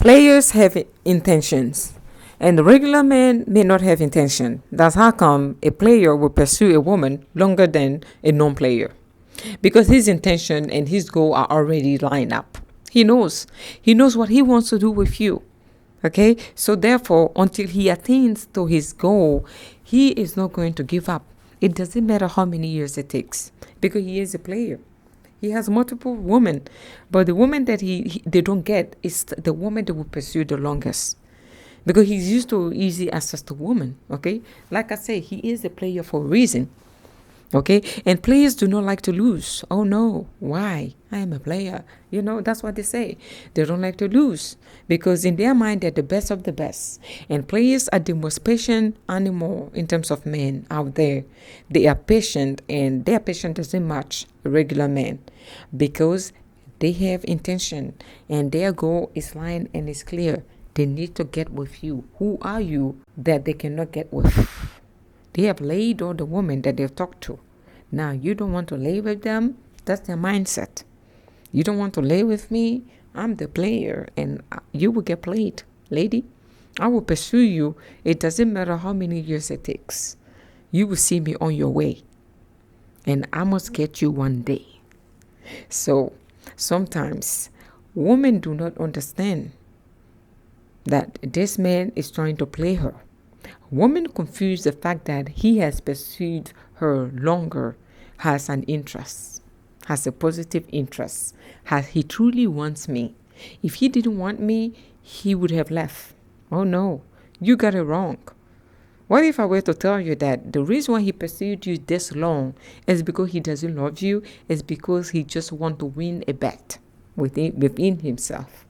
Players have intentions, and the regular man may not have intention. That's how come a player will pursue a woman longer than a non-player, because his intention and his goal are already lined up. He knows what he wants to do with you. Okay, so therefore, until he attains to his goal, he is not going to give up. It doesn't matter how many years it takes, because he is a player. He has multiple women, but the woman that they don't get is the woman that will pursue the longest, because he's used to easy access to women. Okay, like I say, he is a player for a reason. Okay, and players do not like to lose. Oh no, why? I am a player. That's what they say. They don't like to lose, because in their mind they're the best of the best. And players are the most patient animal in terms of men out there. They are patient, and their patience doesn't match a regular man, because they have intention and their goal is lined and is clear. They need to get with you. Who are you that they cannot get with? They have laid all the women that they've talked to. Now, you don't want to lay with them? That's their mindset. You don't want to lay with me? I'm the player, and you will get played. Lady, I will pursue you. It doesn't matter how many years it takes. You will see me on your way, and I must get you one day. So, sometimes women do not understand that this man is trying to play her. Women confuse the fact that he has pursued her longer, has an interest, has a positive interest, has he truly wants me. If he didn't want me, he would have left. Oh no, you got it wrong. What if I were to tell you that the reason why he pursued you this long is because he doesn't love you, is because he just wants to win a bet within himself?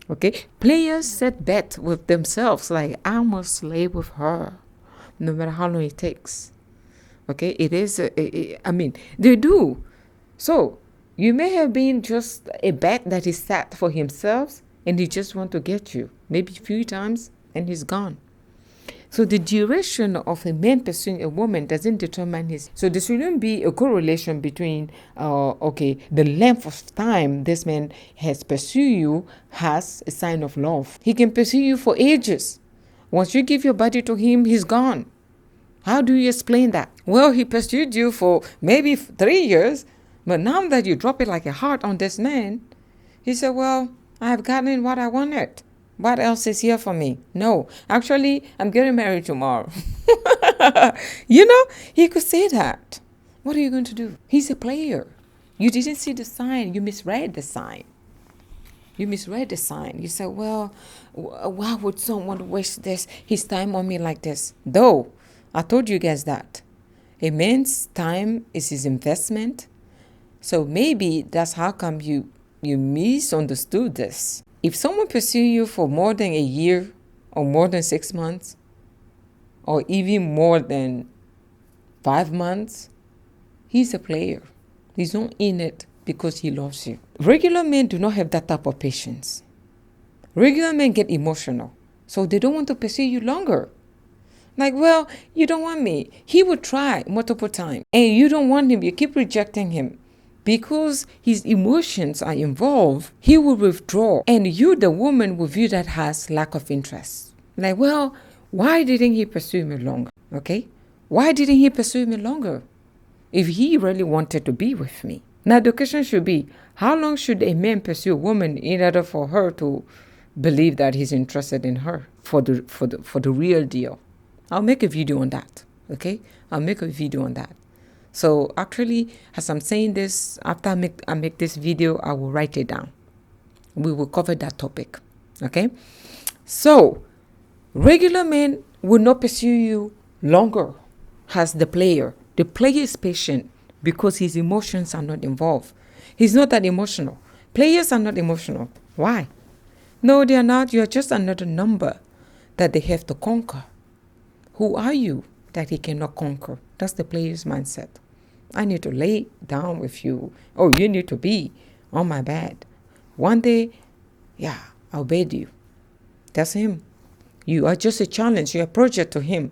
Okay, players set bet with themselves, like, I must slay with her, no matter how long it takes. Okay, it is, they do. So, you may have been just a bet that he set for himself, and he just want to get you, maybe a few times, and he's gone. So the duration of a man pursuing a woman doesn't determine his. So there shouldn't be a correlation between, the length of time this man has pursued you has a sign of love. He can pursue you for ages. Once you give your body to him, he's gone. How do you explain that? Well, he pursued you for maybe 3 years, but now that you drop it like a heart on this man, he said, well, I have gotten what I wanted. What else is here for me? No, actually, I'm getting married tomorrow. He could say that. What are you going to do? He's a player. You didn't see the sign. You misread the sign. You said, well, why would someone waste his time on me like this? Though, I told you guys that a man's time is his investment. So maybe that's how come you misunderstood this. If someone pursues you for more than a year, or more than 6 months, or even more than 5 months, he's a player. He's not in it because he loves you. Regular men do not have that type of patience. Regular men get emotional, so they don't want to pursue you longer. Like, well, you don't want me. He would try multiple times, and you don't want him. You keep rejecting him. Because his emotions are involved, he will withdraw. And you, the woman, will view that as lack of interest. Like, well, why didn't he pursue me longer? Okay? Why didn't he pursue me longer? If he really wanted to be with me. Now, the question should be, how long should a man pursue a woman in order for her to believe that he's interested in her for the real deal? I'll make a video on that. Okay? I'll make a video on that. So actually, as I'm saying this, after I make this video, I will write it down. We will cover that topic. Okay? So, regular men will not pursue you longer as the player. The player is patient because his emotions are not involved. He's not that emotional. Players are not emotional. Why? No, they are not. You are just another number that they have to conquer. Who are you that he cannot conquer? That's the player's mindset. I need to lay down with you. Oh, you need to be on my bed. One day, I'll bed you. That's him. You are just a challenge. You're a project to him.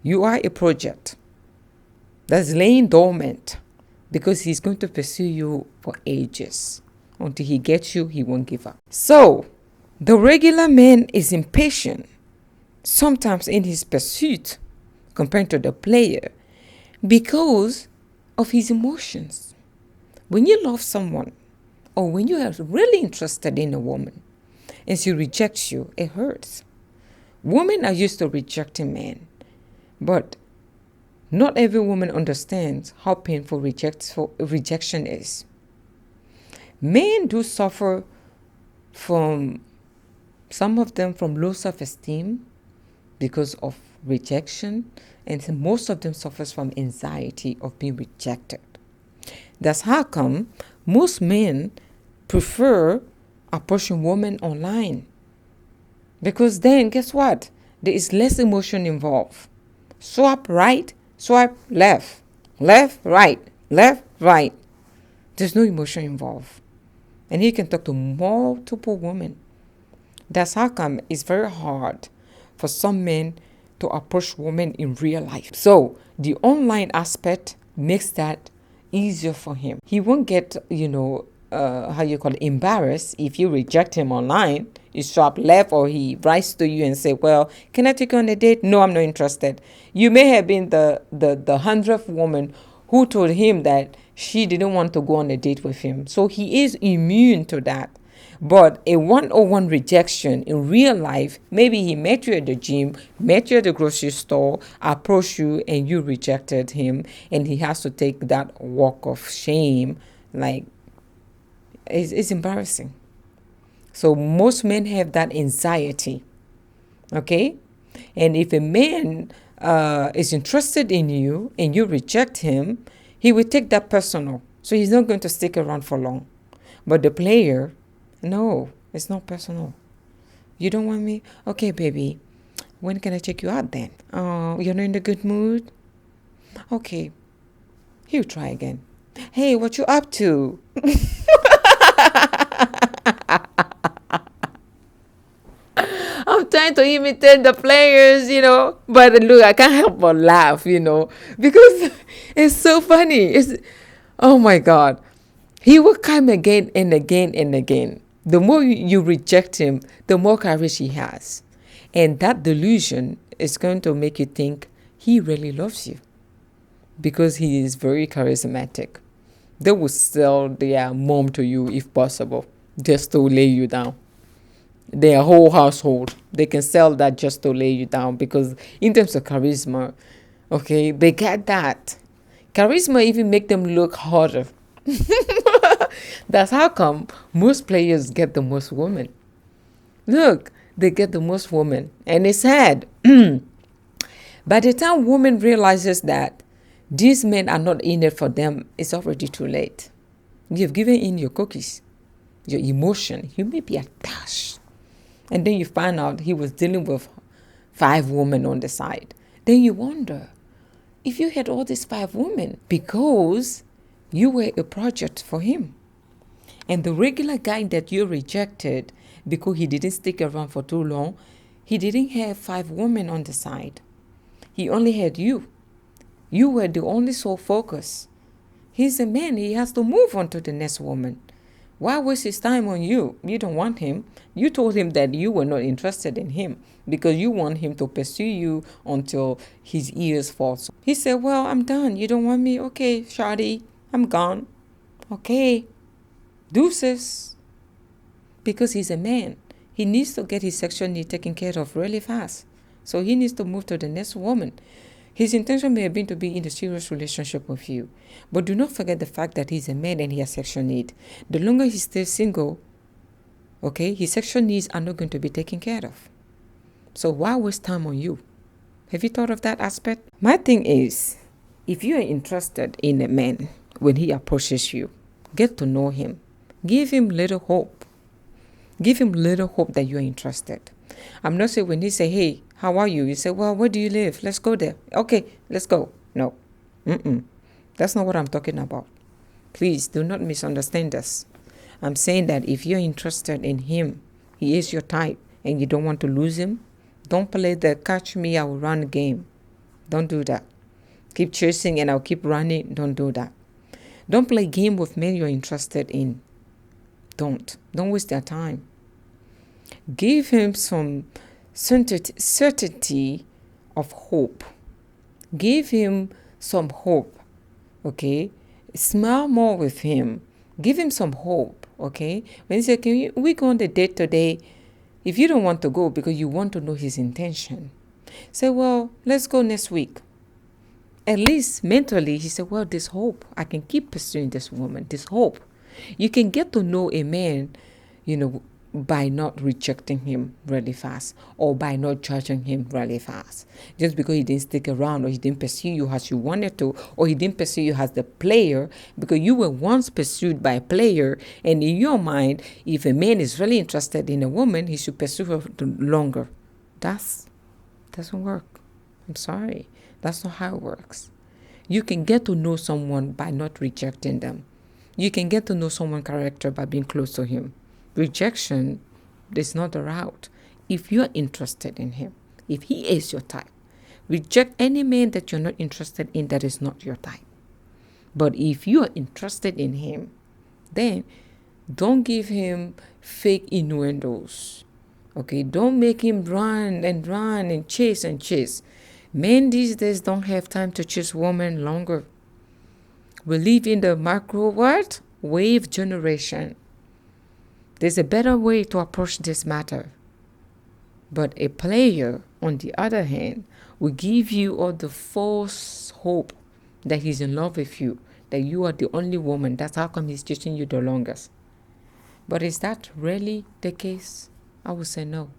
You are a project that's laying dormant because he's going to pursue you for ages. Until he gets you, he won't give up. So, The regular man is impatient, sometimes in his pursuit, compared to the player, because of his emotions. When you love someone, or when you are really interested in a woman, and she rejects you, it hurts. Women are used to rejecting men, but not every woman understands how painful rejection is. Men do suffer from, some of them from low self-esteem because of rejection, and most of them suffers from anxiety of being rejected. That's how come most men prefer approaching women online, because then guess what? There is less emotion involved. Swipe right, swipe left, left, right, left, right. There's no emotion involved. And he can talk to multiple women. That's how come it's very hard for some men to approach women in real life. So the online aspect makes that easier for him. He won't get, embarrassed if you reject him online. You swipe left, or he writes to you and say, well, can I take you on a date? No, I'm not interested. You may have been the 100th woman who told him that she didn't want to go on a date with him. So he is immune to that. But a one-on-one rejection in real life, maybe he met you at the gym, met you at the grocery store, approached you, and you rejected him, and he has to take that walk of shame. Like, it's embarrassing. So most men have that anxiety, okay? And if a man is interested in you and you reject him, he will take that personal. So he's not going to stick around for long. But the player, no, it's not personal. You don't want me? Okay, baby. When can I take you out then? Oh, you're not in a good mood? Okay. He'll try again. Hey, what you up to? I'm trying to imitate the players, but look, I can't help but laugh, because it's so funny. Oh my God. He will come again and again and again. The more you reject him, the more courage he has. And that delusion is going to make you think he really loves you, because he is very charismatic. They will sell their mom to you if possible, just to lay you down. Their whole household, they can sell that just to lay you down, because in terms of charisma, okay, they get that. Charisma even make them look harder. That's how come most players get the most women. Look, they get the most women, and it's sad. By the time woman realizes that these men are not in it for them, it's already too late. You've given in your cookies, your emotion. You may be attached. And then you find out he was dealing with 5 women on the side. Then you wonder if you had all these 5 women because you were a project for him. And the regular guy that you rejected because he didn't stick around for too long, he didn't have 5 women on the side. He only had you. You were the only sole focus. He's a man. He has to move on to the next woman. Why waste his time on you? You don't want him. You told him that you were not interested in him because you want him to pursue you until his ears fall. He said, well, I'm done. You don't want me? Okay, shawty, I'm gone. Okay, deuces. Because he's a man. He needs to get his sexual need taken care of really fast. So he needs to move to the next woman. His intention may have been to be in a serious relationship with you. But do not forget the fact that he's a man and he has sexual need. The longer he stays single, okay, his sexual needs are not going to be taken care of. So why waste time on you? Have you thought of that aspect? My thing is, if you are interested in a man, when he approaches you, get to know him. Give him little hope. Give him little hope that you are interested. I'm not saying when he say, hey, how are you? You say, well, where do you live? Let's go there. Okay, let's go. No. That's not what I'm talking about. Please do not misunderstand us. I'm saying that if you're interested in him, he is your type, and you don't want to lose him, don't play the catch me, I will run game. Don't do that. Keep chasing and I'll keep running. Don't do that. Don't play game with men you're interested in. Don't waste their time. Give him some certainty of hope. Give him some hope, okay? Smile more with him. Give him some hope, okay? When he say, can we go on the date today? If you don't want to go because you want to know his intention, say, well, let's go next week. At least mentally, he said, well, there's hope. I can keep pursuing this woman. There's hope. You can get to know a man, by not rejecting him really fast, or by not judging him really fast. Just because he didn't stick around, or he didn't pursue you as you wanted to, or he didn't pursue you as the player, because you were once pursued by a player, and in your mind, if a man is really interested in a woman, he should pursue her longer. That doesn't work. I'm sorry. That's not how it works. You can get to know someone by not rejecting them. You can get to know someone's character by being close to him. Rejection is not the route. If you're interested in him, if he is your type, reject any man that you're not interested in that is not your type. But if you're interested in him, then don't give him fake innuendos. Okay, don't make him run and chase and chase. Men these days don't have time to chase women longer. We live in the microwave generation. There's a better way to approach this matter. But a player, on the other hand, will give you all the false hope that he's in love with you, that you are the only woman. That's how come he's chasing you the longest. But is that really the case? I would say no.